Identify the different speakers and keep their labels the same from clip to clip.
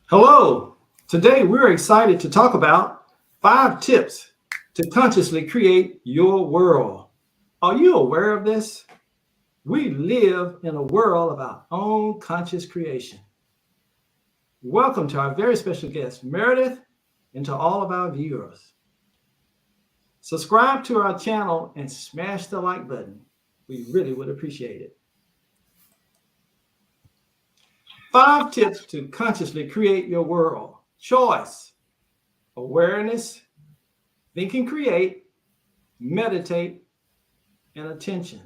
Speaker 1: Hello. Today we're excited to talk about 5 tips to consciously create your world. Are you aware of this? We live in a world of our own conscious creation. Welcome to our very special guest, Meredith, and to all of our viewers. Subscribe to our channel and smash the like button. We really would appreciate it. 5 tips to consciously create your world: choice, awareness, think and create, meditate, and attention.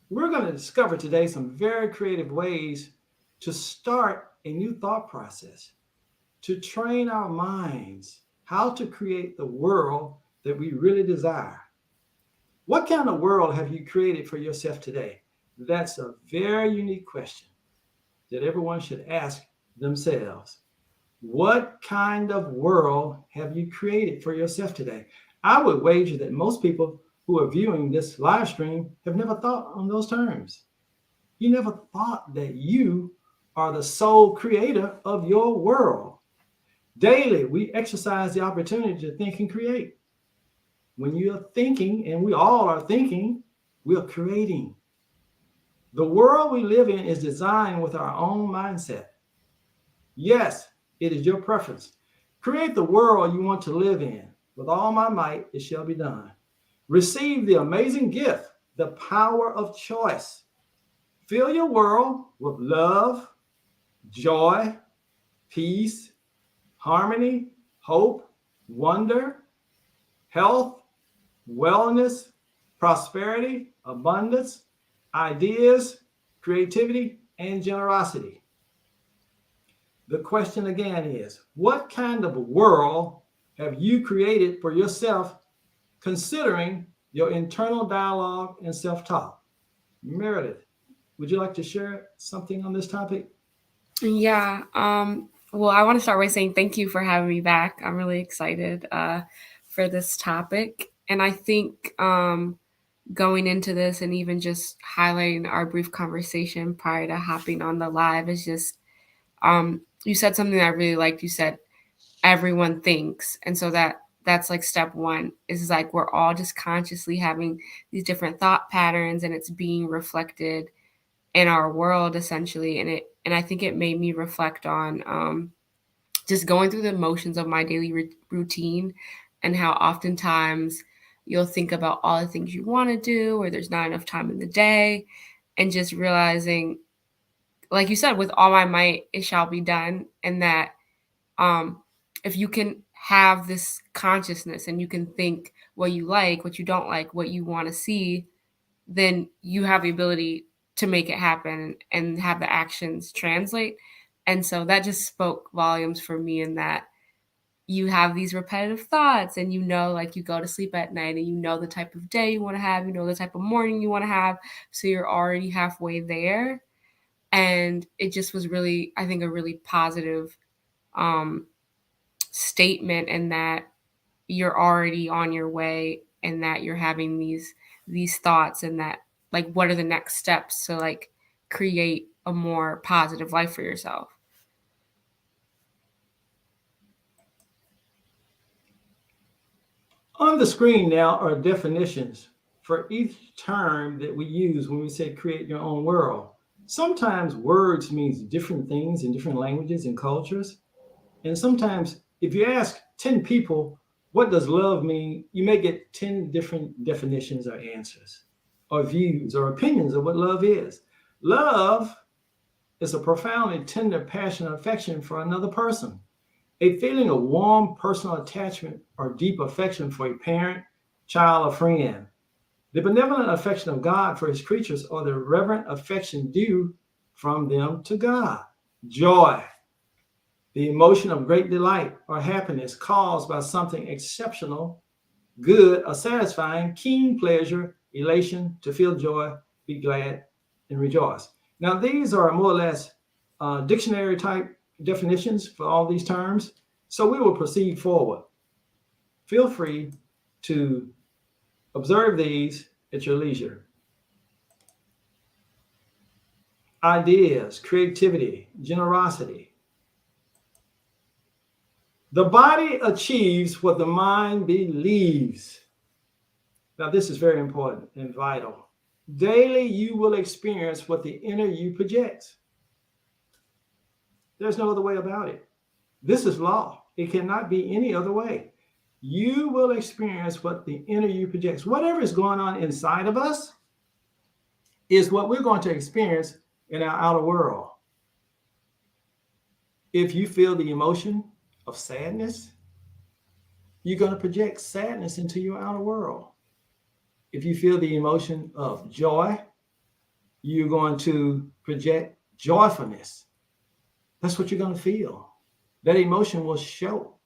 Speaker 1: We're going to discover today some very creative ways to start a new thought process, to train our minds how to create the world that we really desire. What kind of world have you created for yourself today? That's a very unique question that everyone should ask themselves. What kind of world have you created for yourself today? I would wager that most people who are viewing this live stream have never thought on those terms. You never thought that you are the sole creator of your world. Daily, we exercise the opportunity to think and create. When you're thinking, and we all are thinking, we're creating. The world we live in is designed with our own mindset. Yes, it is your preference. Create the world you want to live in. With all my might, it shall be done. Receive the amazing gift, the power of choice. Fill your world with love, joy, peace, harmony, hope, wonder, health, wellness, prosperity, abundance, ideas, creativity, and generosity. The question again is, what kind of a world have you created for yourself, considering your internal dialogue and self-talk? Meredith, would you like to share something on this topic?
Speaker 2: Yeah. Well, I want to start by saying thank you for having me back. I'm really excited for this topic. And I think going into this and even just highlighting our brief conversation prior to hopping on the live is just, you said something that I really liked. You said everyone thinks. And so that's like step one is like we're all just consciously having these different thought patterns and it's being reflected in our world essentially, and I think it made me reflect on just going through the motions of my daily routine and how oftentimes you'll think about all the things you want to do or there's not enough time in the day, and just realizing, like you said, with all my might it shall be done, and that um if you can have this consciousness and you can think what you like, what you don't like, what you want to see, then you have the ability to make it happen and have the actions translate. And so that just spoke volumes for me, in that you have these repetitive thoughts and you know, like you go to sleep at night and you know the type of day you want to have, you know the type of morning you want to have. So you're already halfway there. And it just was really, I think, a really positive um, statement in that you're already on your way and that you're having these thoughts, and that like what are the next steps to like create a more positive life for yourself.
Speaker 1: On the screen now are definitions for each term that we use when we say create your own world. Sometimes words means different things in different languages and cultures. And sometimes if you ask 10 people, what does love mean? You may get 10 different definitions or answers or views or opinions of what love is. Love is a profoundly tender, passionate affection for another person, a feeling of warm personal attachment or deep affection for a parent, child, or friend. The benevolent affection of God for his creatures, or the reverent affection due from them to God. Joy, the emotion of great delight or happiness caused by something exceptional, good, or satisfying, keen pleasure, elation, to feel joy, be glad, and rejoice. Now, these are more or less dictionary type definitions for all these terms. So we will proceed forward. Feel free to observe these at your leisure. ideas, creativity, generosity. The body achieves what the mind believes. Now, this is very important and vital. Daily, you will experience what the inner you projects. There's no other way about it. This is law. It cannot be any other way. You will experience what the inner you projects. Whatever is going on inside of us is what we're going to experience in our outer world. If you feel the emotion of sadness, you're going to project sadness into your outer world. If you feel the emotion of joy, you're going to project joyfulness. That's what you're going to feel. That emotion will show.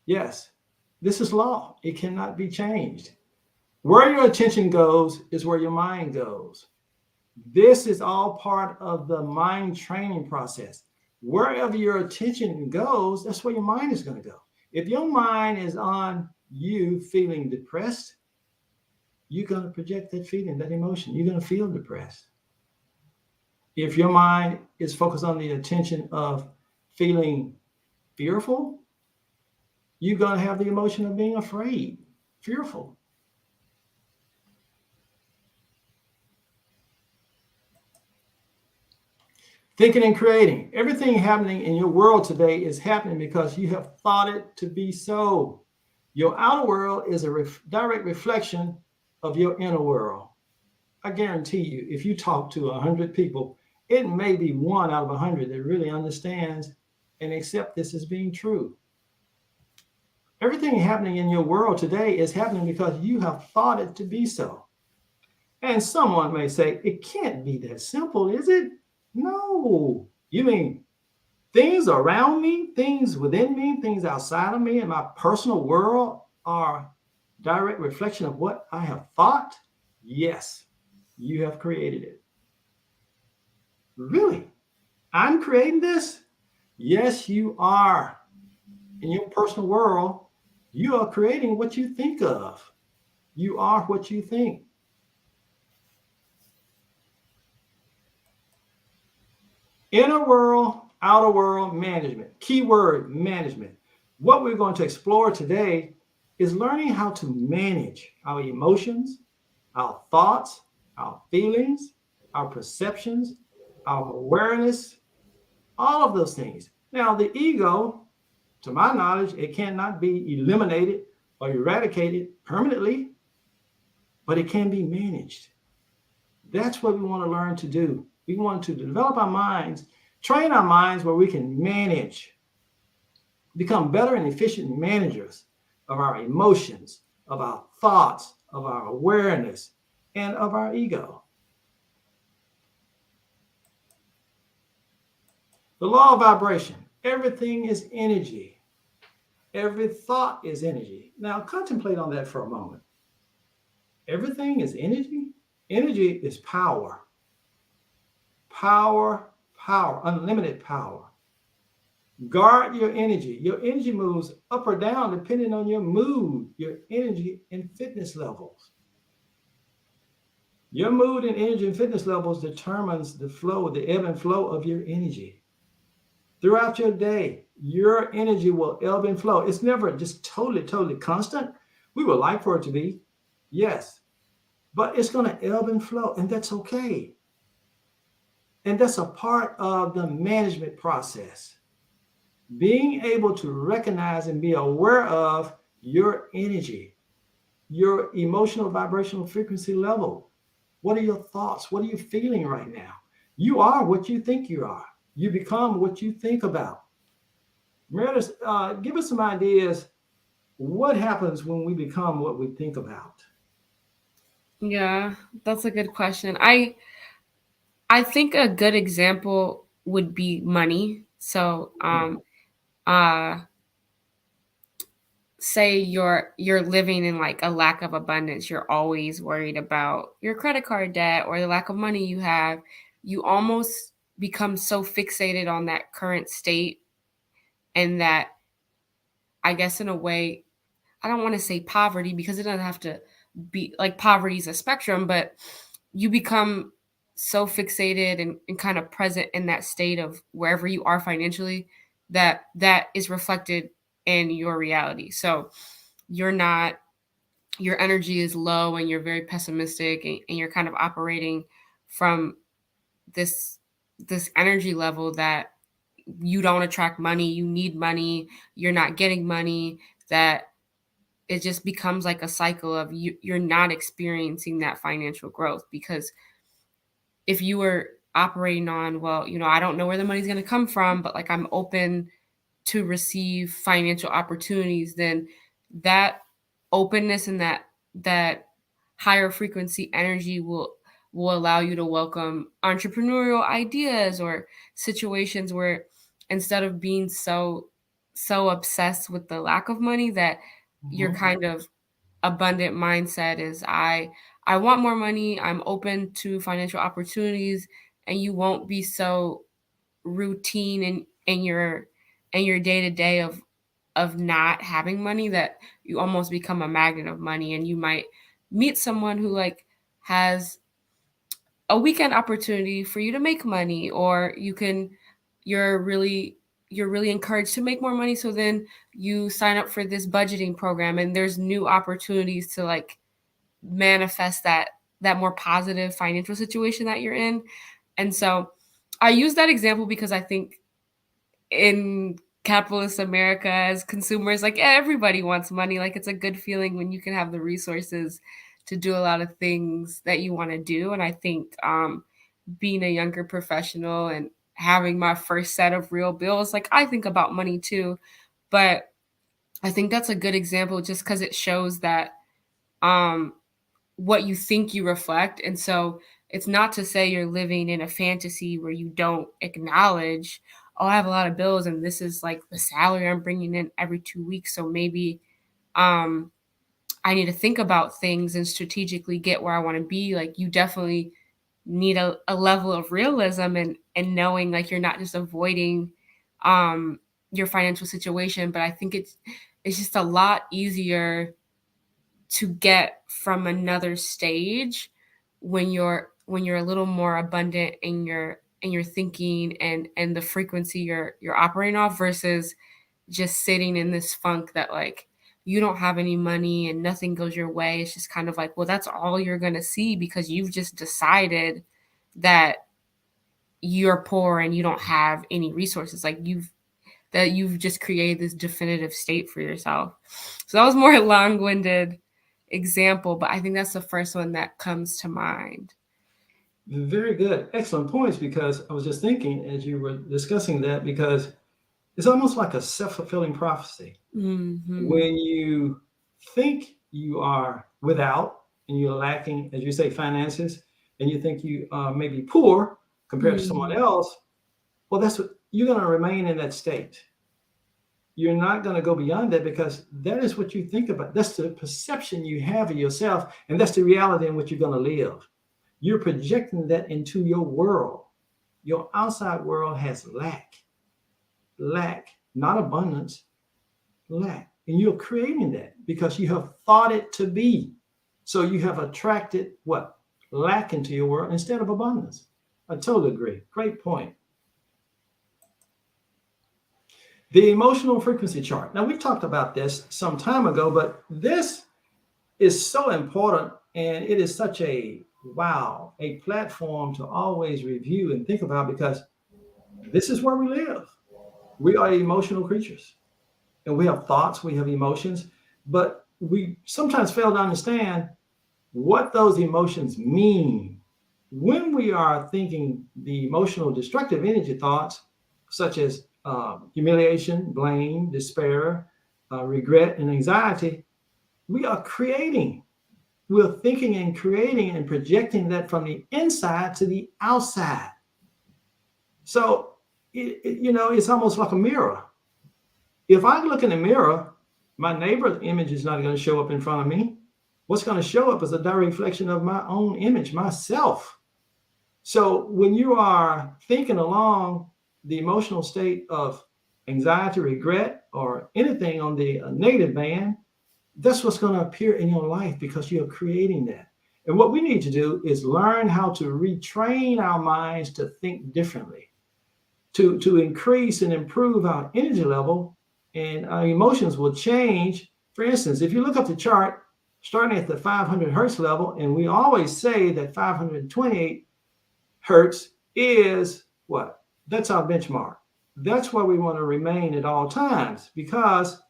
Speaker 1: Yes, this is law. It cannot be changed. Where your attention goes is where your mind goes. This is all part of the mind training process. Wherever your attention goes, that's where your mind is going to go. If your mind is on you feeling depressed, you're going to project that feeling, that emotion. You're going to feel depressed. If your mind is focused on the attention of feeling fearful, you're going to have the emotion of being afraid, fearful. Thinking and creating. Everything happening in your world today is happening because you have thought it to be so. Your outer world is a direct reflection of your inner world. I guarantee you, if you talk to 100 people, it may be 1 out of 100 that really understands and accepts this as being true. Everything happening in your world today is happening because you have thought it to be so. And someone may say, it can't be that simple, is it? No. You mean things around me, things within me, things outside of me, and my personal world are direct reflection of what I have thought? Yes, you have created it. Really? I'm creating this? Yes, you are. In your personal world, you are creating what you think of. You are what you think. Inner world, outer world management. Keyword management. What we're going to explore today is learning how to manage our emotions, our thoughts, our feelings, our perceptions, our awareness, all of those things. Now, the ego, to my knowledge, it cannot be eliminated or eradicated permanently, but it can be managed. That's what we want to learn to do. We want to develop our minds, train our minds where we can manage, become better and efficient managers of our emotions, of our thoughts, of our awareness, and of our ego. The law of vibration. Everything is energy. Every thought is energy. Now, contemplate on that for a moment. Everything is energy. Energy is power. Power, power, unlimited power. Guard your energy. Your energy moves up or down depending on your mood, your energy and fitness levels. Your mood and energy and fitness levels determines the flow, the ebb and flow of your energy. Throughout your day, your energy will ebb and flow. It's never just totally constant. We would like for it to be, yes, but it's going to ebb and flow, and that's okay. And that's a part of the management process. Being able to recognize and be aware of your energy, your emotional vibrational frequency level. What are your thoughts? What are you feeling right now? You are what you think you are. You become what you think about. Meredith, give us some ideas. What happens when we become what we think about?
Speaker 2: Yeah, that's a good question. I think a good example would be money. So, uh say you're living in like a lack of abundance, you're always worried about your credit card debt or the lack of money you have. You almost become so fixated on that current state, and that, I guess, in a way, I don't want to say poverty because it doesn't have to be like poverty is a spectrum, but you become so fixated and kind of present in that state of wherever you are financially, that is reflected in your reality. So you're not, your energy is low and you're very pessimistic, and you're kind of operating from this this energy level that you don't attract money, you need money, you're not getting money, that it just becomes like a cycle of you're not experiencing that financial growth. Because if you were operating on, well, I don't know where the money's going to come from, but like I'm open to receive financial opportunities, then that openness and that higher frequency energy will allow you to welcome entrepreneurial ideas or situations where, instead of being so obsessed with the lack of money, that your
Speaker 1: Mhm.
Speaker 2: kind of abundant mindset is, I want more money, I'm open to financial opportunities. And you won't be so routine in your day to day of not having money, that you almost become a magnet of money. And you might meet someone who like has a weekend opportunity for you to make money, or you're really you're really encouraged to make more money, so then you sign up for this budgeting program, and there's new opportunities to like manifest that more positive financial situation that you're in. And so I use that example because I think in capitalist America, as consumers, like everybody wants money. Like it's a good feeling when you can have the resources to do a lot of things that you want to do. And I think being a younger professional and having my first set of real bills, like I think about money too. But I think that's a good example just because it shows that um, what you think you reflect. And so it's not to say you're living in a fantasy where you don't acknowledge, oh, I have a lot of bills and this is like the salary I'm bringing in every 2 weeks. So maybe um, I need to think about things and strategically get where I want to be. Like you definitely need a level of realism and knowing like you're not just avoiding um, your financial situation. But I think it's just a lot easier to get from another stage when you're a little more abundant in your thinking and the frequency you're operating off, versus just sitting in this funk that like you don't have any money and nothing goes your way. It's just kind of like, well, that's all you're going to see because you've just decided that you're poor and you don't have any resources. Like you've just created this definitive state for yourself. So that was more long-winded example, but I think that's the first one that comes to mind.
Speaker 1: Very good. Excellent points, because I was just thinking as you were discussing that, because it's almost like a self-fulfilling prophecy.
Speaker 2: Mm-hmm.
Speaker 1: When you think you are without and you're lacking, as you say, finances, and you think you may be poor compared to someone
Speaker 2: Mm-hmm.
Speaker 1: else, well, that's what you're going to remain in that state. You're not going to go beyond that, because that is what you think about. That's the perception you have of yourself, and that's the reality in which you're going to live. You're projecting that into your world. Your outside world has lack, not abundance, lack. And you're creating that because you have thought it to be. So you have attracted what? Lack into your world instead of abundance. I totally agree. Great point. The emotional frequency chart. Now, we talked about this some time ago, but this is so important, and it is such a platform to always review and think about, because this is where we live. We are emotional creatures, and we have thoughts, we have emotions, but we sometimes fail to understand what those emotions mean. When we are thinking the emotional destructive energy thoughts, such as humiliation, blame, despair, regret, and anxiety, we are creating. We're thinking and creating and projecting that from the inside to the outside. So, it's almost like a mirror. If I look in the mirror, my neighbor's image is not going to show up in front of me. What's going to show up is a direct reflection of my own image, myself. So when you are thinking along the emotional state of anxiety, regret, or anything on the negative band, that's what's going to appear in your life, because you're creating that. And what we need to do is learn how to retrain our minds to think differently, to increase and improve our energy level, and our emotions will change. For instance, if you look up the chart starting at the 500 hertz level, and we always say that 528 hertz is what? That's our benchmark. That's where we want to remain at all times, because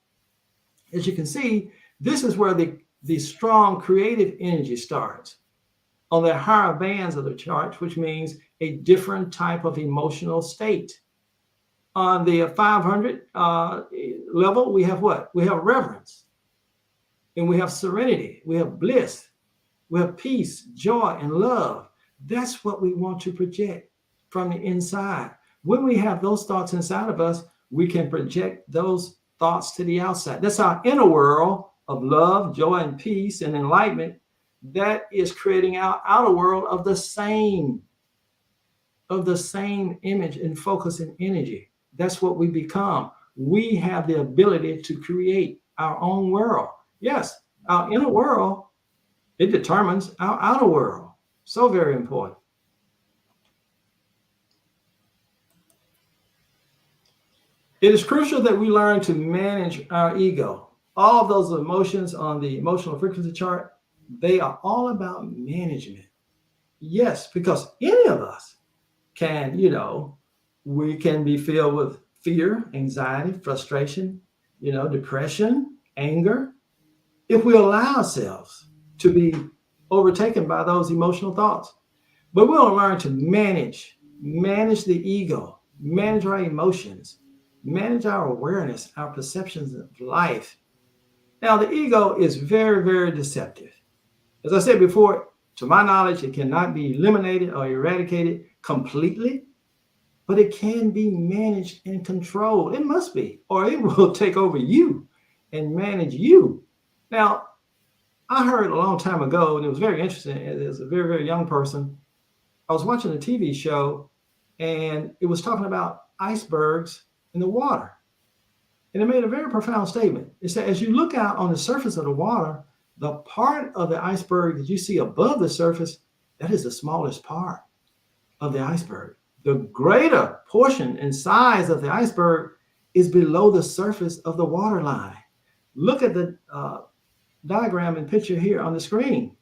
Speaker 1: as you can see, this is where the strong creative energy starts on the higher bands of the chart, which means a different type of emotional state. On the 500 level, we have what? We have reverence, and we have serenity, we have bliss, we have peace, joy, and love. That's what we want to project from the inside. When we have those thoughts inside of us, we can project those thoughts to the outside. That's our inner world of love, joy, and peace and enlightenment. That is creating our outer world of the same image and focus and energy. That's what we become. We have the ability to create our own world. Yes, our inner world, it determines our outer world. So very important. It is crucial that we learn to manage our ego. All of those emotions on the emotional frequency chart, they are all about management. Yes, because any of us can, we can be filled with fear, anxiety, frustration, depression, anger, if we allow ourselves to be overtaken by those emotional thoughts. But we want to learn to manage the ego, manage our emotions, manage our awareness, our perceptions of life. Now, the ego is very, very deceptive. As I said before, to my knowledge, it cannot be eliminated or eradicated completely, but it can be managed and controlled. It must be, or it will take over you and manage you. Now, I heard a long time ago, and it was very interesting, as a very, very young person, I was watching a TV show, and it was talking about icebergs in the water. And it made a very profound statement. It said, as you look out on the surface of the water, the part of the iceberg that you see above the surface, that is the smallest part of the iceberg. The greater portion and size of the iceberg is below the surface of the water line. Look at the diagram and picture here on the screen.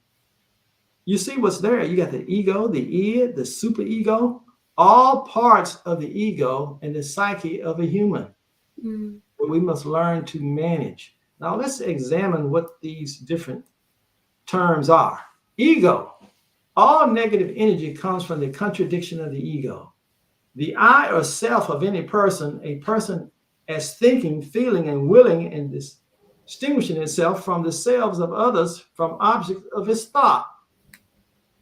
Speaker 1: You see what's there. You got the ego, the id, the superego, all parts of the ego and the psyche of a human. Mm. We must learn to manage. Now let's examine what these different terms are. Ego. All negative energy comes from the contradiction of the ego. The I or self of any person, a person as thinking, feeling, and willing, and distinguishing itself from the selves of others, from objects of its thought.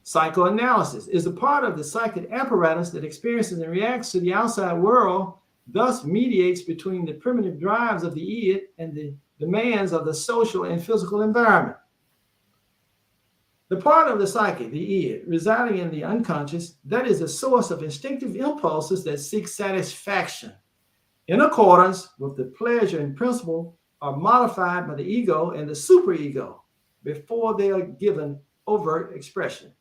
Speaker 1: Psychoanalysis is a part of the psychic apparatus that experiences and reacts to the outside world, thus mediates between the primitive drives of the id and the demands of the social and physical environment. The part of the psyche, the id, residing in the unconscious, that is the source of instinctive impulses that seek satisfaction in accordance with the pleasure and principle, are modified by the ego and the superego before they are given overt expression.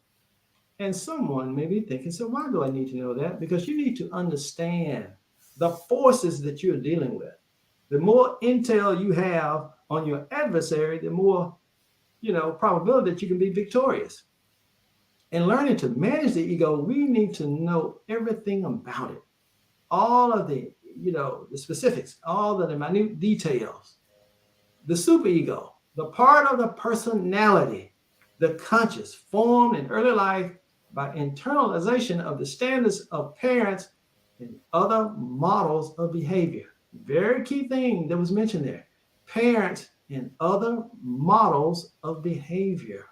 Speaker 1: And someone may be thinking, so why do I need to know that? Because you need to understand the forces that you're dealing with. The more intel you have on your adversary, the more, probability that you can be victorious. And learning to manage the ego, we need to know everything about it. All of the, the specifics, all of the minute details. The superego, the part of the personality, the conscious, formed in early life by internalization of the standards of parents and other models of behavior. Very key thing that was mentioned there. Parents and other models of behavior.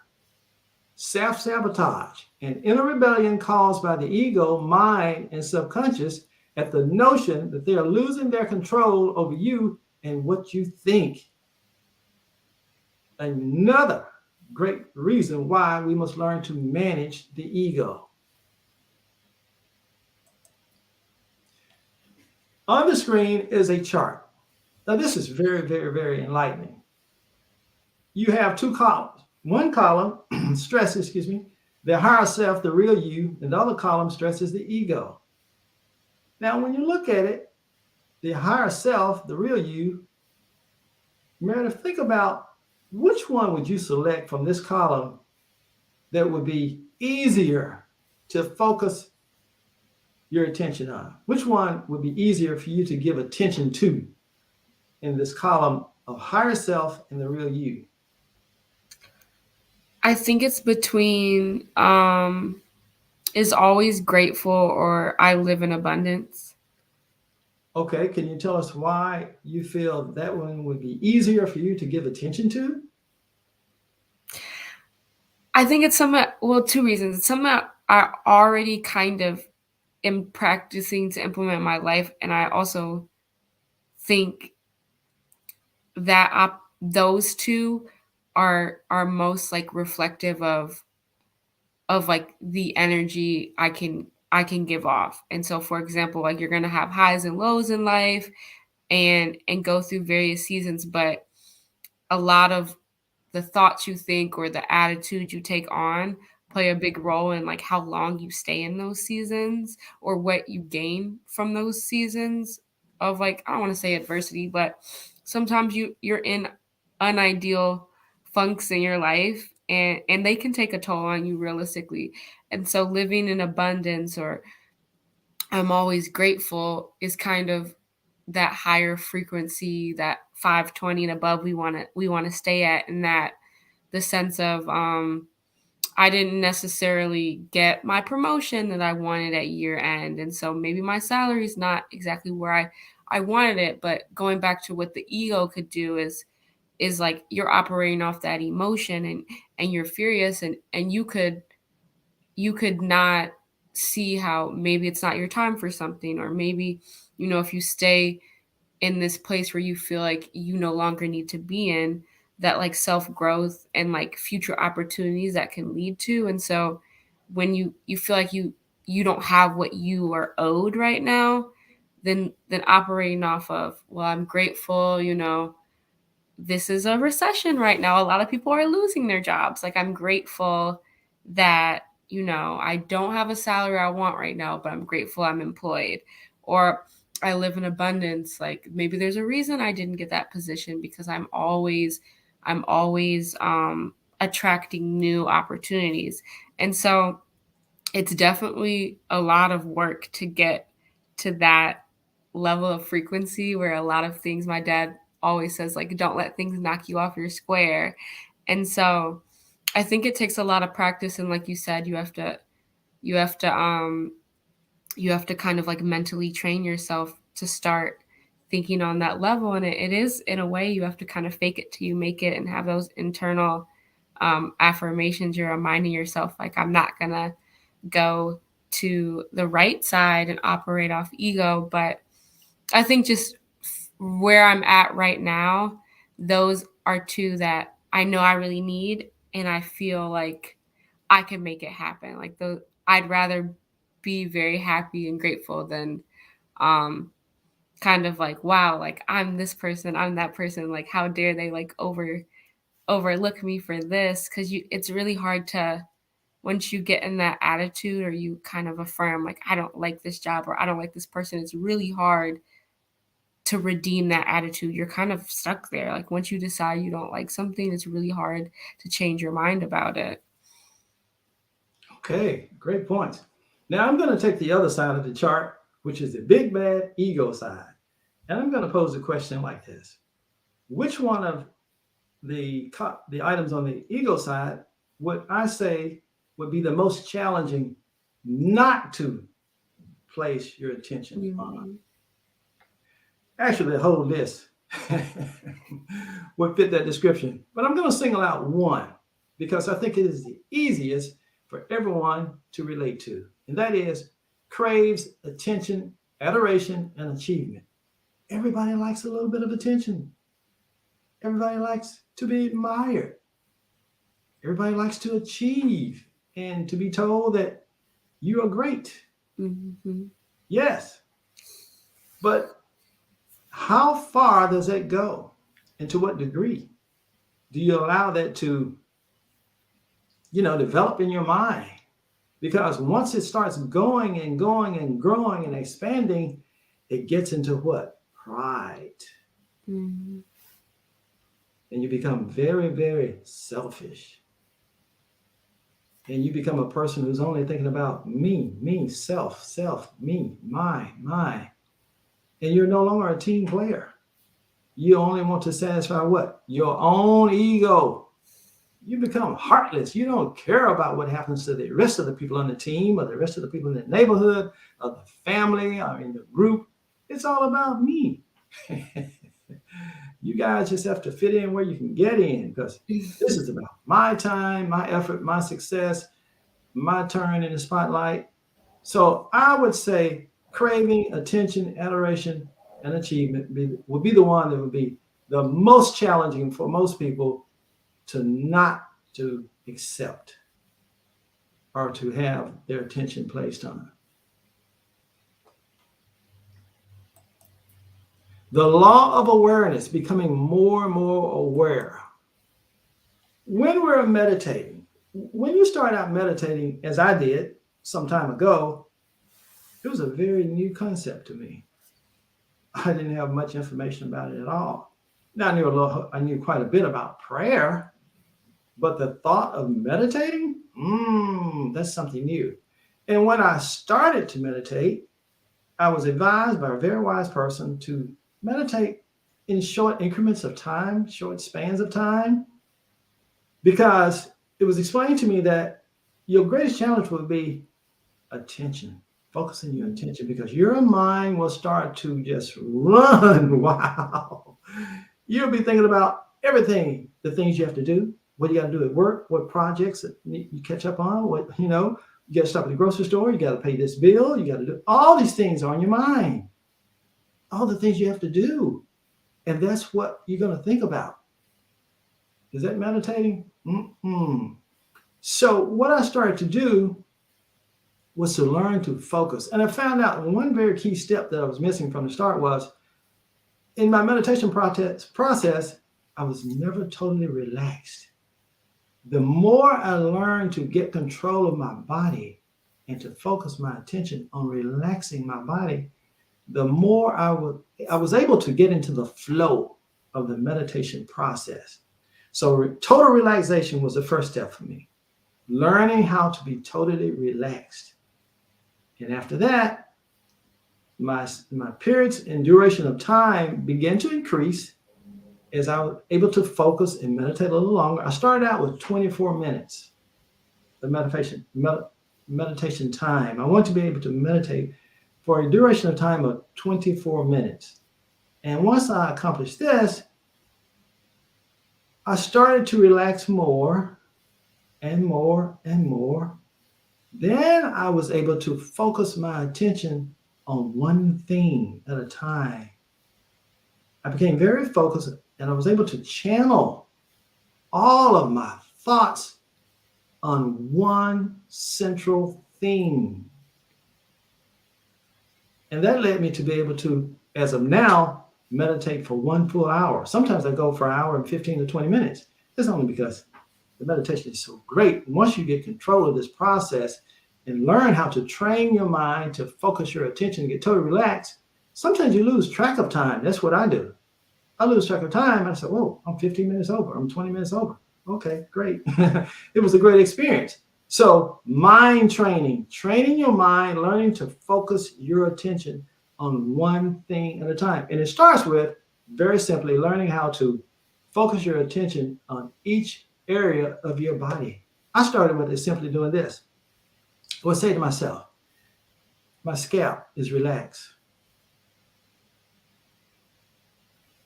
Speaker 1: Self-sabotage and inner rebellion caused by the ego, mind, and subconscious at the notion that they are losing their control over you and what you think. Another great reason why we must learn to manage the ego. On the screen is a chart. Now, this is very, very, very enlightening. You have two columns. One column stresses, excuse me, the higher self, the real you, and the other column stresses the ego. Now, when you look at it, the higher self, the real you, Meredith, think about which one would you select from this column that would be easier to focus your attention on? Which one would be easier for you to give attention to in this column of higher self and the real you?
Speaker 2: I think it's between is always grateful or I live in abundance.
Speaker 1: Okay, can you tell us why you feel that one would be easier for you to give attention to?
Speaker 2: I think it's some well, two reasons. It's something I already kind of am practicing to implement in my life, and I also think that those two are most like reflective of like the energy I can give off. And so for example, like you're going to have highs and lows in life and go through various seasons, but a lot of the thoughts you think or the attitude you take on play a big role in like how long you stay in those seasons or what you gain from those seasons of like I don't want to say adversity, but sometimes you're in unideal funks in your life and they can take a toll on you realistically. And so living in abundance or I'm always grateful is kind of that higher frequency, that 520 and above we want to stay at, and that the sense of I didn't necessarily get my promotion that I wanted at year end. And so maybe my salary is not exactly where I wanted it. But going back to what the ego could do is like you're operating off that emotion and you're furious and you could not see how maybe it's not your time for something, or maybe if you stay in this place where you feel like you no longer need to be in, that like self growth and like future opportunities that can lead to. And so when you feel like you don't have what you are owed right now, then operating off of, well, I'm grateful, this is a recession right now. A lot of people are losing their jobs. Like I'm grateful that, I don't have a salary I want right now, but I'm grateful I'm employed. Or I live in abundance. Like maybe there's a reason I didn't get that position because I'm always attracting new opportunities. And so it's definitely a lot of work to get to that level of frequency where a lot of things my dad always says like don't let things knock you off your square. And so I think it takes a lot of practice, and like you said, you have to you have to kind of like mentally train yourself to start thinking on that level. And it is in a way you have to kind of fake it till you make it and have those internal affirmations. You're reminding yourself like I'm not gonna go to the right side and operate off ego. But I think just where I'm at right now, those are two that I know I really need, and I feel like I can make it happen. Like I'd rather be very happy and grateful than um kind of like wow, like I'm this person, I'm that person, like how dare they like overlook me for this, cuz it's really hard to once you get in that attitude or you kind of affirm like I don't like this job or I don't like this person, it's really hard to redeem that attitude. You're kind of stuck there. Like once you decide you don't like something, it's really hard to change your mind about it.
Speaker 1: Okay, great points. Now I'm going to take the other side of the chart, which is the big bad ego side. And I'm going to pose a question like this. Which one of the items on the ego side would I say would be the most challenging not to place your attention on?
Speaker 2: Mm-hmm.
Speaker 1: Actually, the whole list would fit that description. But I'm going to single out one because I think it is the easiest for everyone to relate to, and that is craves attention, adoration, and achievement. Everybody likes a little bit of attention. Everybody likes to be admired. Everybody likes to achieve and to be told that you are great.
Speaker 2: Mm-hmm.
Speaker 1: Yes, but how far does that go? And to what degree? Do you allow that to develop in your mind. Because once it starts going and going and growing and expanding, it gets into what? Pride.
Speaker 2: Mm-hmm.
Speaker 1: And you become very, very selfish. And you become a person who's only thinking about me, self, me, my. And you're no longer a team player. You only want to satisfy what? Your own ego. You become heartless. You don't care about what happens to the rest of the people on the team or the rest of the people in the neighborhood or the family or in the group. It's all about me. You guys just have to fit in where you can get in, because this is about my time, my effort, my success, my turn in the spotlight. So I would say craving, attention, adoration, and achievement would be the one that would be the most challenging for most people to not to accept or to have their attention placed on. The law of awareness, becoming more and more aware. When we're meditating, when you start out meditating, as I did some time ago, it was a very new concept to me. I didn't have much information about it at all. Now I knew quite a bit about prayer, but the thought of meditating, that's something new. And when I started to meditate, I was advised by a very wise person to meditate in short increments of time, short spans of time, because it was explained to me that your greatest challenge would be attention, focusing your attention, because your mind will start to just run. Wow. You'll be thinking about everything, the things you have to do, what you got to do at work, what projects that you catch up on, you got to stop at the grocery store, you got to pay this bill, you got to do all these things are on your mind, all the things you have to do. And that's what you're going to think about. Is that meditating? So what I started to do was to learn to focus. And I found out one very key step that I was missing from the start was, in my meditation process, I was never totally relaxed. The more I learned to get control of my body and to focus my attention on relaxing my body, the more I was able to get into the flow of the meditation process. So total relaxation was the first step for me, learning how to be totally relaxed. And after that, my periods and duration of time began to increase as I was able to focus and meditate a little longer. I started out with 24 minutes, the meditation time. I want to be able to meditate for a duration of time of 24 minutes. And once I accomplished this, I started to relax more and more and more. Then I was able to focus my attention on one thing at a time. I became very focused, and I was able to channel all of my thoughts on one central thing. And that led me to be able to, as of now, meditate for 1 full hour. Sometimes I go for an hour and 15 to 20 minutes. It's only because the meditation is so great. Once you get control of this process and learn how to train your mind to focus your attention and get totally relaxed, sometimes you lose track of time. That's what I do. I lose track of time. I say, whoa, I'm 15 minutes over. I'm 20 minutes over. Okay, great. It was a great experience. So mind training your mind, learning to focus your attention on one thing at a time. And it starts with, very simply, learning how to focus your attention on each area of your body. I started with it simply doing this. I would say to myself, my scalp is relaxed.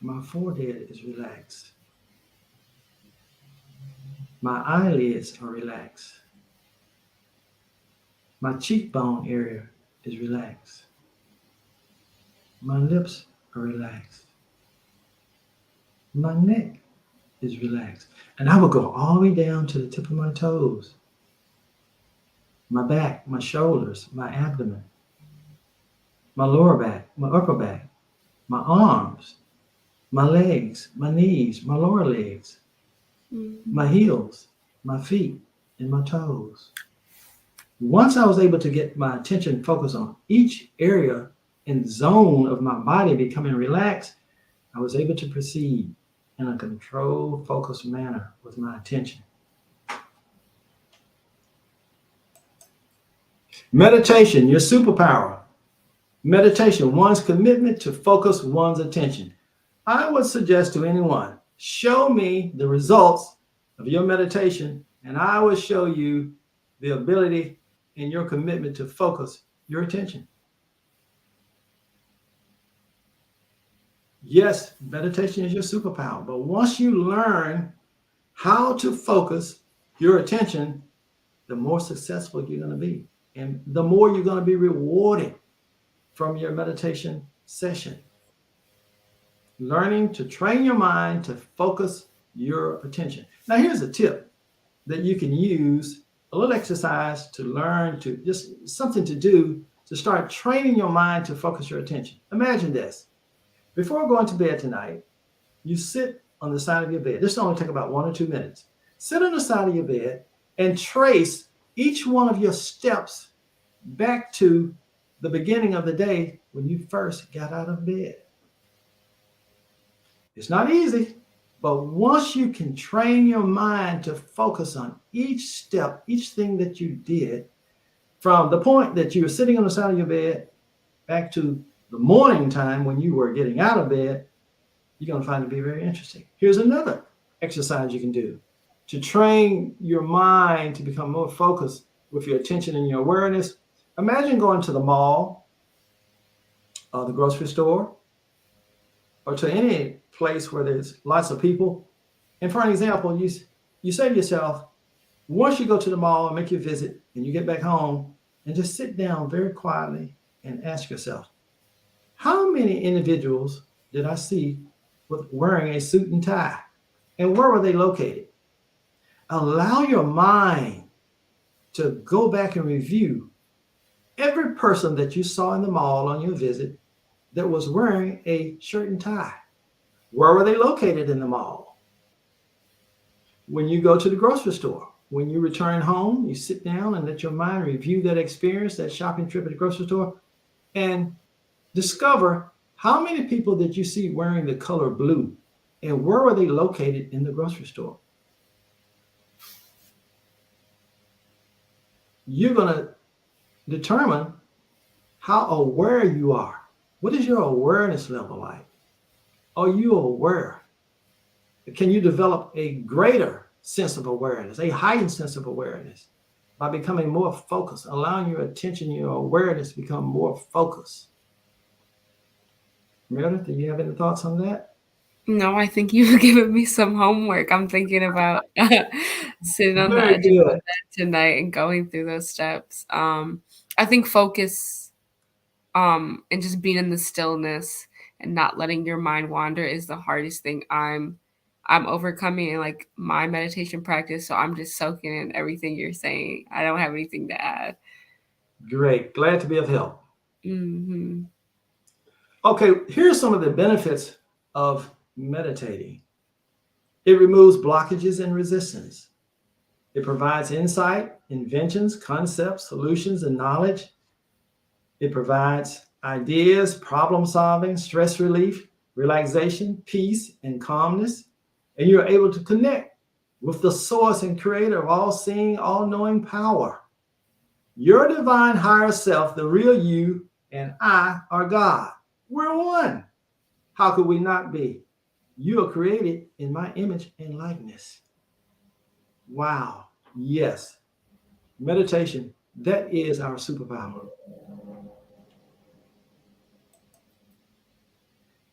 Speaker 1: My forehead is relaxed. My eyelids are relaxed. My cheekbone area is relaxed. My lips are relaxed. My neck is relaxed. And I will go all the way down to the tip of my toes. My back, my shoulders, my abdomen, my lower back, my upper back, my arms, my legs, my knees, my lower legs, my heels, my feet, and my toes. Once I was able to get my attention focused on each area and zone of my body becoming relaxed, I was able to proceed in a controlled, focused manner with my attention. Meditation, your superpower. Meditation, one's commitment to focus one's attention. I would suggest to anyone, show me the results of your meditation, and I will show you the ability and your commitment to focus your attention. Yes, meditation is your superpower, but once you learn how to focus your attention, the more successful you're going to be, and the more you're going to be rewarded from your meditation session. Learning to train your mind to focus your attention. Now, here's a tip that you can use, a little exercise to learn, to just something to do to start training your mind to focus your attention. Imagine this. Before going to bed tonight, you sit on the side of your bed. This will only take about 1 or 2 minutes. Sit on the side of your bed and trace each one of your steps back to the beginning of the day when you first got out of bed. It's not easy, but once you can train your mind to focus on each step, each thing that you did, from the point that you were sitting on the side of your bed back to the morning time when you were getting out of bed, you're going to find it to be very interesting. Here's another exercise you can do to train your mind to become more focused with your attention and your awareness. Imagine going to the mall or the grocery store or to any place where there's lots of people. And for an example, you say to yourself, once you go to the mall and make your visit and you get back home, and just sit down very quietly and ask yourself, how many individuals did I see with wearing a suit and tie? And where were they located? Allow your mind to go back and review every person that you saw in the mall on your visit that was wearing a shirt and tie. Where were they located in the mall? When you go to the grocery store, when you return home, you sit down and let your mind review that experience, that shopping trip at the grocery store, and discover how many people did you see wearing the color blue and where were they located in the grocery store? You're going to determine how aware you are. What is your awareness level like? Are you aware? Can you develop a greater sense of awareness, a heightened sense of awareness by becoming more focused, allowing your attention, your awareness to become more focused? Meredith, do you have any thoughts on that?
Speaker 2: No, I think you've given me some homework. I'm thinking about sitting on the
Speaker 1: Very
Speaker 2: edge of my
Speaker 1: good.
Speaker 2: bed tonight and going through those steps. I think focus and just being in the stillness and not letting your mind wander is the hardest thing I'm overcoming in like my meditation practice. So I'm just soaking in everything you're saying. I don't have anything to add.
Speaker 1: Great. Glad to be of help.
Speaker 2: Hmm.
Speaker 1: Okay, here's some of the benefits of meditating. It removes blockages and resistance. It provides insight, inventions, concepts, solutions, and knowledge. It provides ideas, problem solving, stress relief, relaxation, peace, and calmness. And you're able to connect with the source and creator of all seeing, all knowing power. Your divine higher self, the real you, and I are God. We're one. How could we not be? You are created in my image and likeness. Wow. Yes. Meditation, that is our superpower.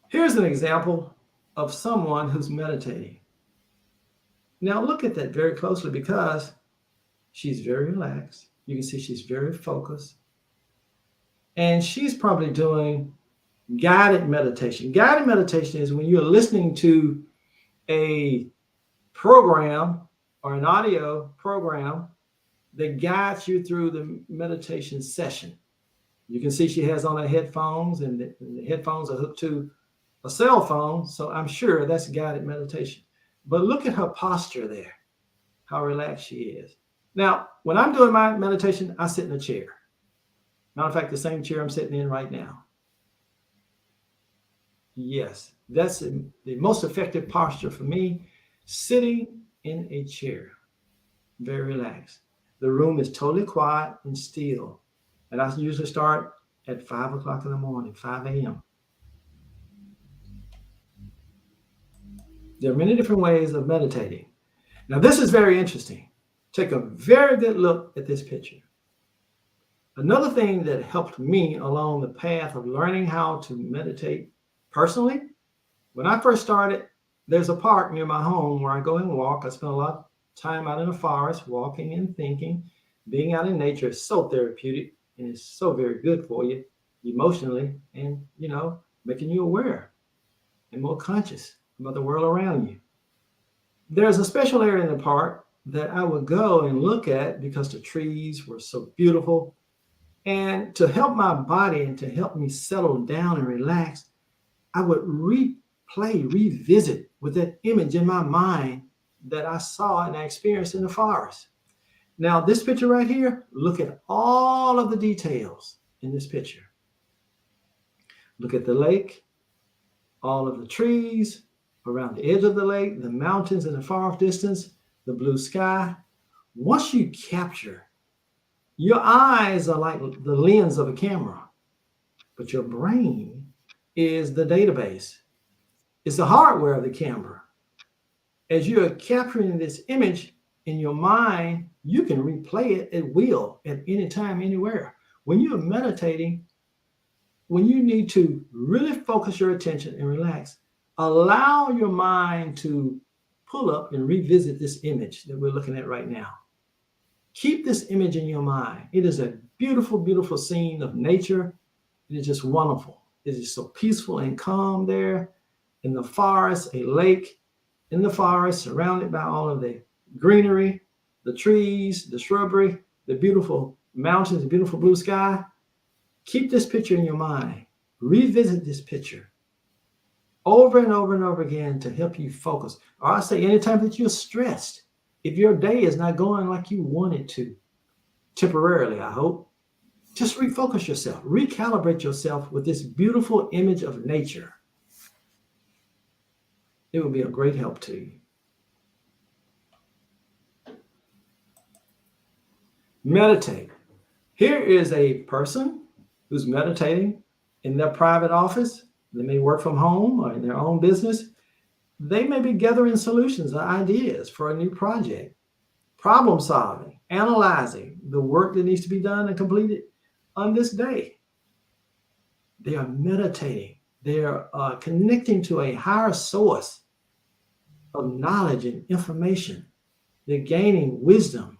Speaker 1: Here's an example of someone who's meditating. Now look at that very closely because she's very relaxed. You can see she's very focused. And she's probably doing guided meditation. Guided meditation is when you're listening to a program or an audio program that guides you through the meditation session. You can see she has on her headphones, and the headphones are hooked to a cell phone, so I'm sure that's guided meditation. But look at her posture there, how relaxed she is. Now, when I'm doing my meditation, I sit in a chair. Matter of fact, the same chair I'm sitting in right now. Yes, that's the most effective posture for me, sitting in a chair, very relaxed. The room is totally quiet and still. And I usually start at 5 o'clock in the morning, 5 a.m. There are many different ways of meditating. Now, this is very interesting. Take a very good look at this picture. Another thing that helped me along the path of learning how to meditate personally, when I first started, there's a park near my home where I go and walk. I spend a lot of time out in the forest, walking and thinking. Being out in nature is so therapeutic and it's so very good for you emotionally and, making you aware and more conscious about the world around you. There's a special area in the park that I would go and look at because the trees were so beautiful. And to help my body and to help me settle down and relax, I would revisit with that image in my mind that I saw and I experienced in the forest. Now, this picture right here, look at all of the details in this picture. Look at the lake, all of the trees around the edge of the lake, the mountains in the far off distance, the blue sky. Once you capture, your eyes are like the lens of a camera, but your brain is the database. It's the hardware of the camera. As you are capturing this image in your mind, you can replay it at will at any time, anywhere. When you're meditating, when you need to really focus your attention and relax, allow your mind to pull up and revisit this image that we're looking at right now. Keep this image in your mind. It is a beautiful, beautiful scene of nature. It is just wonderful. It is so peaceful and calm there in the forest, a lake in the forest, surrounded by all of the greenery, the trees, the shrubbery, the beautiful mountains, the beautiful blue sky. Keep this picture in your mind. Revisit this picture over and over and over again to help you focus. Or I say anytime that you're stressed, if your day is not going like you want it to, temporarily, I hope, just refocus yourself, recalibrate yourself with this beautiful image of nature. It will be a great help to you. Meditate. Here is a person who's meditating in their private office. They may work from home or in their own business. They may be gathering solutions or ideas for a new project, problem solving, analyzing the work that needs to be done and completed on this day. They are meditating. They are connecting to a higher source of knowledge and information. They're gaining wisdom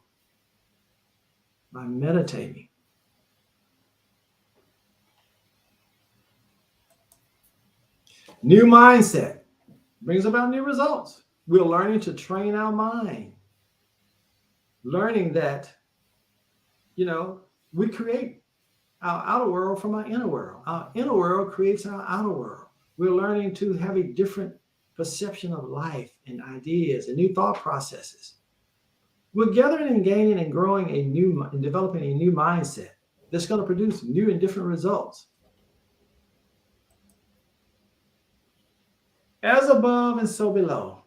Speaker 1: by meditating. New mindset brings about new results. We're learning to train our mind. Learning that, we create our outer world from our inner world. Our inner world creates our outer world. We're learning to have a different perception of life and ideas and new thought processes. We're gathering and gaining and growing and developing a new mindset that's going to produce new and different results. As above and so below.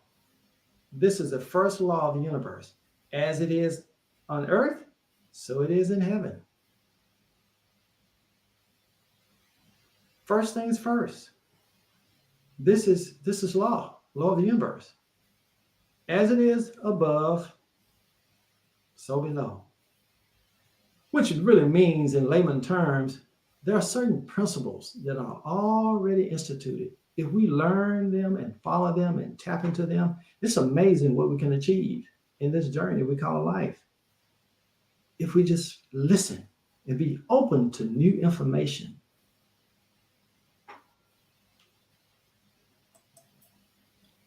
Speaker 1: This is the first law of the universe. As it is on earth, so it is in heaven. First things first. This is law of the universe. As it is above, so below. Which really means, in layman terms, there are certain principles that are already instituted. If we learn them and follow them and tap into them, it's amazing what we can achieve in this journey we call life. If we just listen and be open to new information.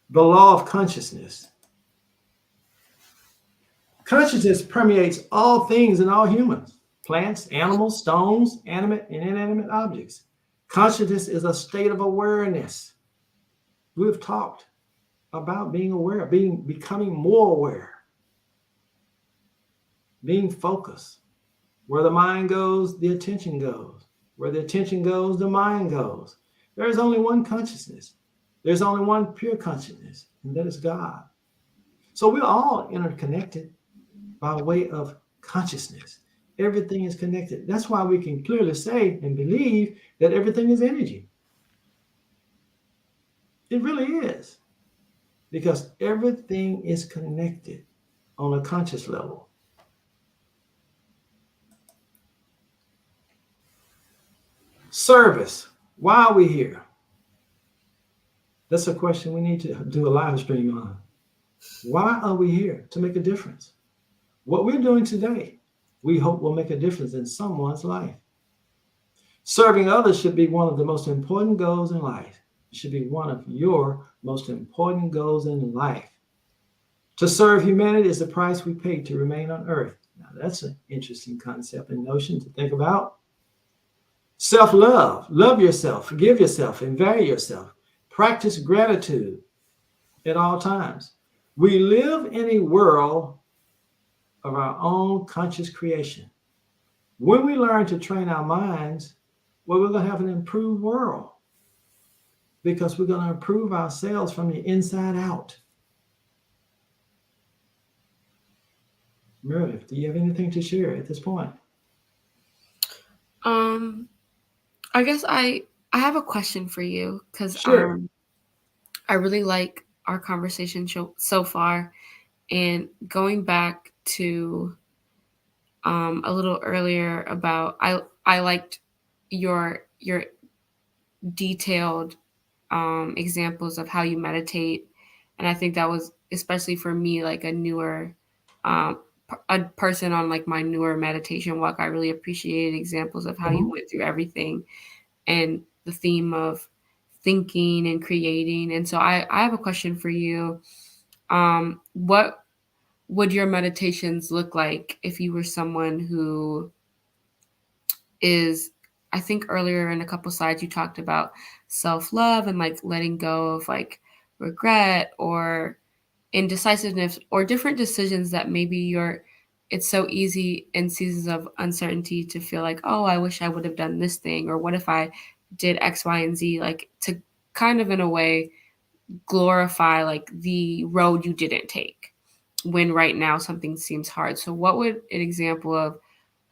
Speaker 1: The law of consciousness. Consciousness permeates all things and all humans, plants, animals, stones, animate and inanimate objects. Consciousness is a state of awareness. We've talked about being aware, becoming more aware. being focused. Where the mind goes, the attention goes. Where the attention goes, the mind goes. There is only one consciousness. There's only one pure consciousness, and that is God. So we're all interconnected by way of consciousness. Everything is connected. That's why we can clearly say and believe that everything is energy. It really is, because everything is connected on a conscious level. Service. Why are we here? That's a question we need to do a live stream on. Why are we here? To make a difference. What we're doing today, we hope will make a difference in someone's life. Serving others should be one of the most important goals in life. It should be one of your most important goals in life. To serve humanity is the price we pay to remain on earth. Now, that's an interesting concept and notion to think about. Self-love. Love yourself, forgive yourself, and value yourself. Practice gratitude at all times. We live in a world of our own conscious creation. When we learn to train our minds, well, we're going to have an improved world, because we're going to improve ourselves from the inside out. Meredith, do you have anything to share at this point?
Speaker 2: I guess I have a question for you, because
Speaker 1: Sure.
Speaker 2: I really like our conversation so far, and going back to a little earlier about I liked your detailed examples of how you meditate, and I think that was especially for me, like a newer um, a person on like my newer meditation walk. I really appreciated examples of how you
Speaker 1: Mhm.
Speaker 2: went through everything and the theme of thinking and creating. And so I have a question for you. What would your meditations look like if you were someone who is, I think earlier in a couple slides you talked about self-love and like letting go of like regret or indecisiveness or different decisions that maybe it's so easy in seasons of uncertainty to feel like, oh, I wish I would have done this thing, or what if I did X, Y, and Z, like to kind of in a way glorify like the road you didn't take when right now something seems hard. So what would an example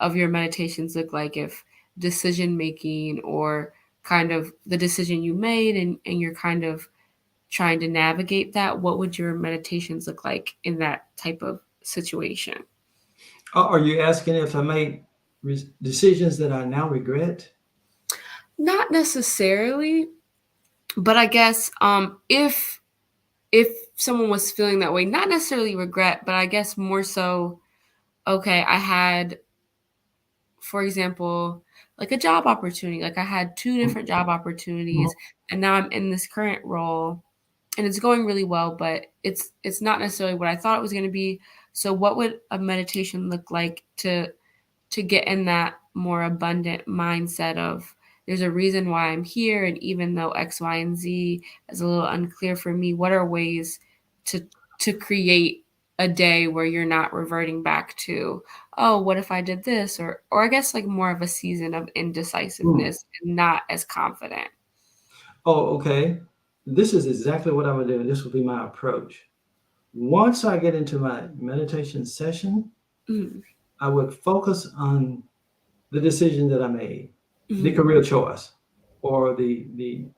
Speaker 2: of your meditations look like if decision making or kind of the decision you made and you're kind of trying to navigate that, what would your meditations look like in that type of situation?
Speaker 1: Are you asking if I made decisions that I now regret?
Speaker 2: Not necessarily, but I guess if someone was feeling that way, not necessarily regret, but I guess more so, okay, I had, for example, like a job opportunity. Like I had two different job
Speaker 1: Mhm.
Speaker 2: opportunities, and now I'm in this current role and it's going really well, but it's not necessarily what I thought it was going to be. So what would a meditation look like to get in that more abundant mindset of there's a reason why I'm here, and even though X, Y, and Z is a little unclear for me, what are ways to create a day where you're not reverting back to, oh, what if I did this, or I guess like more of a season of
Speaker 1: Mm.
Speaker 2: indecisiveness and not as confident.
Speaker 1: Oh, okay. This is exactly what I would do. This would be my approach. Once I get into my meditation session,
Speaker 2: Mm,
Speaker 1: I would focus on the decision that I made, the
Speaker 2: mhm,
Speaker 1: career choice, or the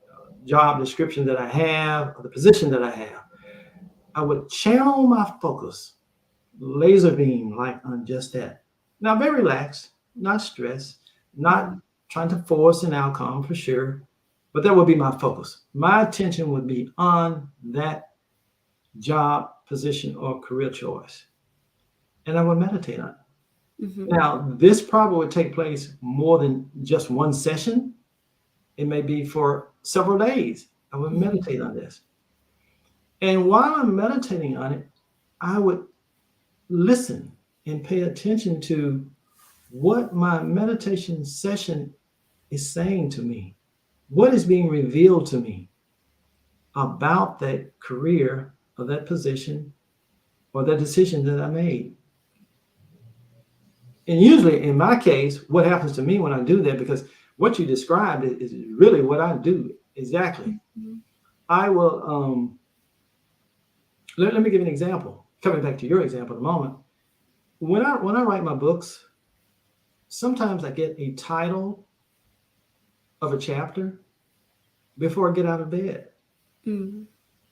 Speaker 1: job description that I have, or the position that I have. I would channel my focus, laser beam, like on just that. Now, very relaxed, not stressed, not
Speaker 2: mhm,
Speaker 1: trying to force an outcome for sure, but that would be my focus. My attention would be on that job, position, or career choice, and I would meditate on it.
Speaker 2: mhm,
Speaker 1: Now, this probably would take place more than just one session. It may be for several days. I would
Speaker 2: mhm,
Speaker 1: meditate on this. And while I'm meditating on it, I would listen and pay attention to what my meditation session is saying to me, what is being revealed to me about that career or that position or that decision that I made. And usually in my case, what happens to me when I do that, because what you described is really what I do exactly.
Speaker 2: Mhm.
Speaker 1: I will, let me give you an example. Coming back to your example in a moment. When I write my books, sometimes I get a title of a chapter before I get out of bed.
Speaker 2: Mm.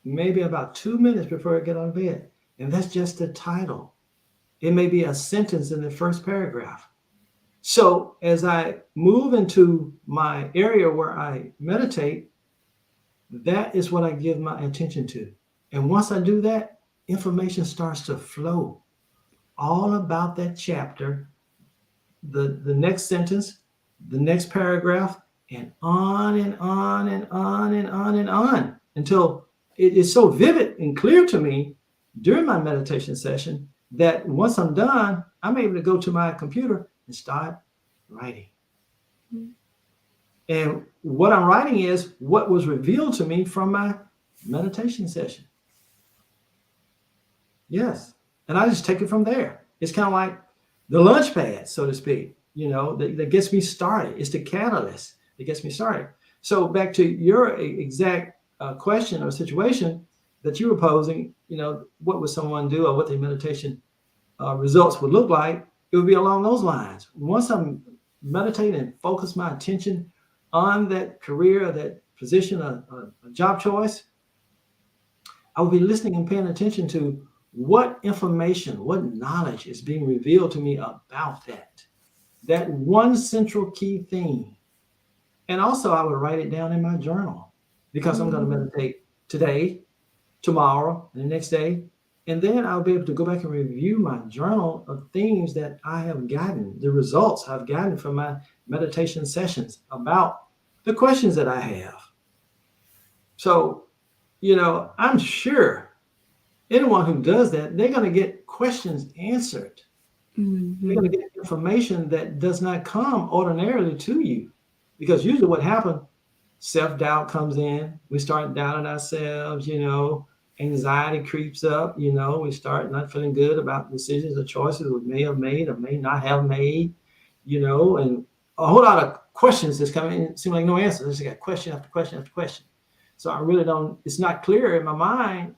Speaker 1: Maybe about 2 minutes before I get out of bed. And that's just the title. It may be a sentence in the first paragraph. So as I move into my area where I meditate, that is what I give my attention to. And once I do that, information starts to flow all about that chapter, the next sentence, the next paragraph, and on and on and on and on and on until it is so vivid and clear to me during my meditation session that once I'm done, I'm able to go to my computer and start writing.
Speaker 2: Mm.
Speaker 1: And what I'm writing is what was revealed to me from my meditation session. Yes. And I just take it from there. It's kind of like the launch pad, so to speak, that gets me started. It's the catalyst that gets me started. So back to your exact question or situation that you were posing, what would someone do or what their meditation results would look like? It would be along those lines. Once I'm meditating and focus my attention on that career, that position, a job choice, I will be listening and paying attention to what information, what knowledge is being revealed to me about that one central key theme. And also, I would write it down in my journal because I'm going to
Speaker 2: Mm.
Speaker 1: meditate today, tomorrow, and the next day. And then I'll be able to go back and review my journal of things that I have gotten, the results I've gotten from my meditation sessions about the questions that I have. So, I'm sure anyone who does that, they're going to get questions answered. They're going
Speaker 2: Mhm.
Speaker 1: to get information that does not come ordinarily to you. Because usually what happens, self-doubt comes in. We start doubting ourselves, anxiety creeps up, we start not feeling good about decisions or choices we may have made or may not have made, and a whole lot of questions that's coming in, seem like no answers. I just got question after question after question. So I really don't, it's not clear in my mind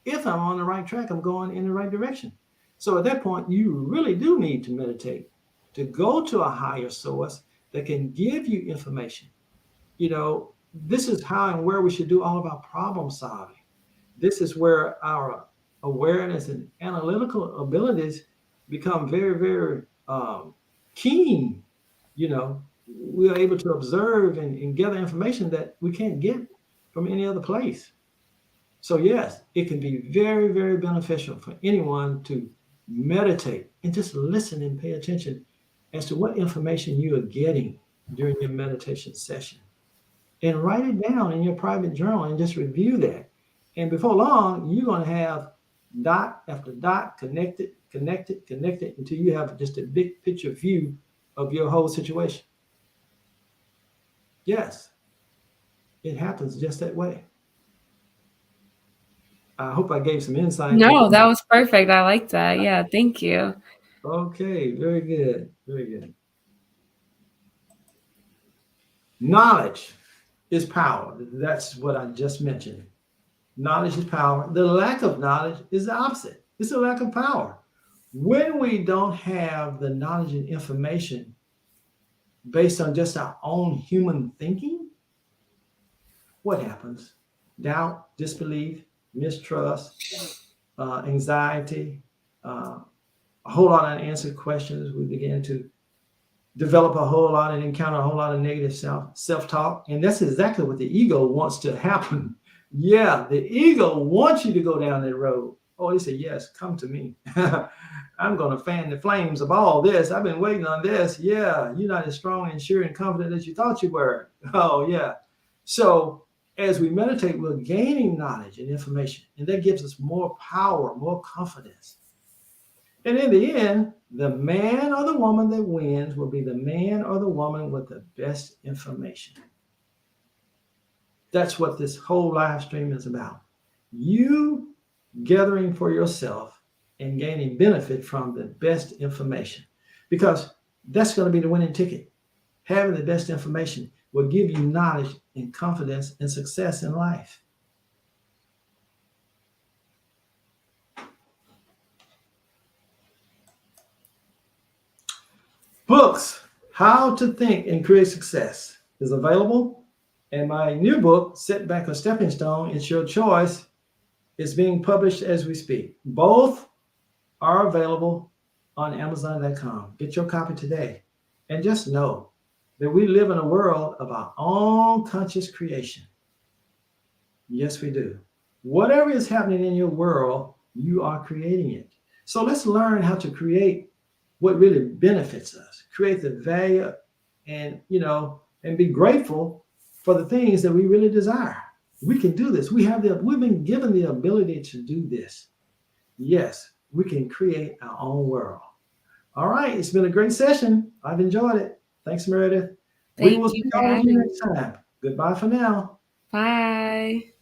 Speaker 1: if I'm on the right track, I'm going in the right direction. So at that point, you really do need to meditate to go to a higher source that can give you information. This is how and where we should do all of our problem solving. This is where our awareness and analytical abilities become very, very keen. We are able to observe and gather information that we can't get from any other place. So, yes, it can be very, very beneficial for anyone to meditate and just listen and pay attention as to what information you are getting during your meditation session. And write it down in your private journal and just review that. And before long, you're going to have dot after dot connected, connected, connected until you have just a big picture view of your whole situation. Yes, it happens just that way. I hope I gave some insight into
Speaker 2: No,
Speaker 1: that.
Speaker 2: that was perfect. I like that. Yeah, thank you.
Speaker 1: Okay, very good. Very good. Knowledge is power. That's what I just mentioned. Knowledge is power. The lack of knowledge is the opposite. It's a lack of power. When we don't have the knowledge and information based on just our own human thinking, what happens? Doubt, disbelief, mistrust, anxiety, uh, a whole lot of unanswered questions. We begin to develop a whole lot and encounter a whole lot of negative self-talk. And that's exactly what the ego wants to happen. Yeah, the ego wants you to go down that road. Oh, he said, yes, come to me. I'm going to fan the flames of all this. I've been waiting on this. Yeah, you're not as strong and sure and confident as you thought you were. Oh, yeah. So as we meditate, we're gaining knowledge and information, and that gives us more power, more confidence. And in the end, the man or the woman that wins will be the man or the woman with the best information. That's what this whole live stream is about. You gathering for yourself and gaining benefit from the best information. because that's going to be the winning ticket. Having the best information will give you knowledge and confidence and success in life. Books, How to Think and Create Success, is available. And my new book, Setback or Stepping Stone, It's Your Choice, is being published as we speak. Both are available on Amazon.com. Get your copy today. And just know that we live in a world of our own conscious creation. Yes, we do. Whatever is happening in your world, you are creating it. So let's learn how to create what really benefits us, create the value, and and be grateful for the things that we really desire. We can do this. We've been given the ability to do this. Yes, we can create our own world. All right, it's been a great session. I've enjoyed it. Thanks, Meredith. We
Speaker 2: Thank
Speaker 1: will
Speaker 2: you
Speaker 1: see
Speaker 2: for
Speaker 1: all of you
Speaker 2: having me.
Speaker 1: next time. Goodbye for now.
Speaker 2: Bye.